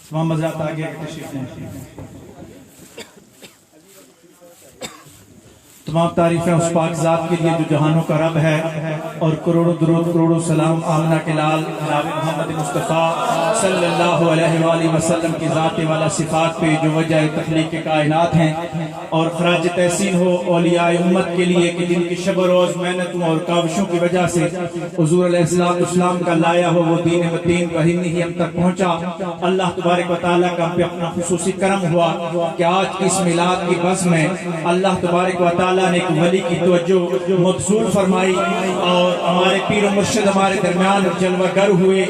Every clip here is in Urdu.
تمام مزرعات آگے تشریف لیں. تمام تعریفیں اس پاک ذات کے لیے جو جہانوں کا رب ہے، اور کروڑوں درود کروڑوں سلام آمنہ کے لال جناب محمد مصطفیٰ صلی اللہ علیہ وآلہ وسلم کی ذات والا صفات پہ جو وجہ تخلیق کائنات ہیں، اور خراج تحسین ہو اولیاء امت کے لیے کہ جن کی شب و روز محنتوں اور کاوشوں کی وجہ سے حضور علیہ السلام کا لایا ہو وہ دین متین بہنی ہی ہم تک پہنچا. اللہ تبارک و تعالیٰ کا ہم پہ اپنا خصوصی کرم ہوا کہ آج کی اس میلاد کی بس میں اللہ تبارک و تعالیٰ نے ایک ولی کی توجہ مبذول فرمائی، اور ہمارے پیر و مرشد ہمارے درمیان جلوہ گر ہوئے.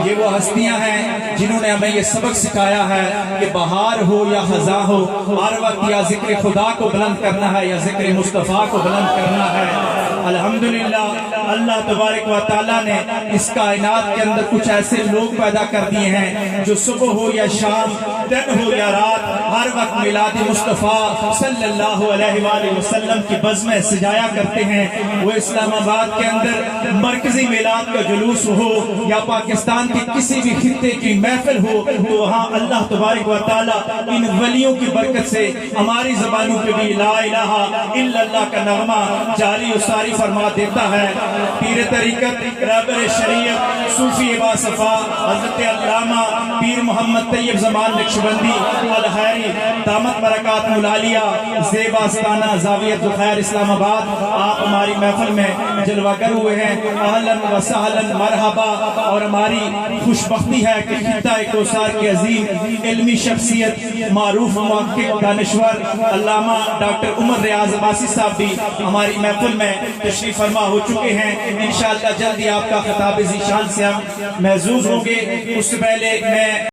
یہ وہ ہستیاں ہیں جنہوں نے ہمیں یہ سبق سکھایا ہے کہ بہار ہو یا خزاں ہو، ہر وقت یا ذکر خدا کو بلند کرنا ہے یا ذکر مصطفیٰ کو بلند کرنا ہے. الحمدللہ اللہ تبارک و تعالیٰ نے اس کائنات کے اندر کچھ ایسے لوگ پیدا کر دیے ہیں جو صبح ہو یا شام، دن ہو یا رات، ہر وقت میلاد مصطفیٰ صلی اللہ علیہ وآلہ وسلم کی بزمیں سجایا کرتے ہیں. وہ اسلام آباد کے اندر مرکزی میلاد کا جلوس ہو یا پاکستان کے کسی بھی خطے کی محفل ہو، تو وہاں اللہ تبارک و تعالیٰ ان ولیوں کی برکت سے ہماری زبانوں پہ بھی لا الہ الا اللہ کا نغمہ جاری و ساری فرما دیتا ہے۔ پیر طریقت رہبر شریعت صوفی باصفا حضرت علامہ پیر محمد طیب زمان نقشبندی الحیری دامت برکات ملالیہ زیب آستانہ زاویہ ذوالخیر اسلام آباد، آپ ہماری محفل میں جلوہ گر ہوئے ہیں، اہلاً و سہلاً مرحبا۔ اور ہماری خوش بختی ہے کہ خطہ کوثر کی عظیم علمی شخصیت معروف محقق دانشور علامہ ڈاکٹر عمر ریاض عباسی صاحب بھی ہماری محفل میں تشریف فرما ہو چکے ہیں۔ انشاءاللہ جلدی آپ کا خطاب ذیشان سے ہم محظوظ ہوں گے۔ اس سے پہلے میں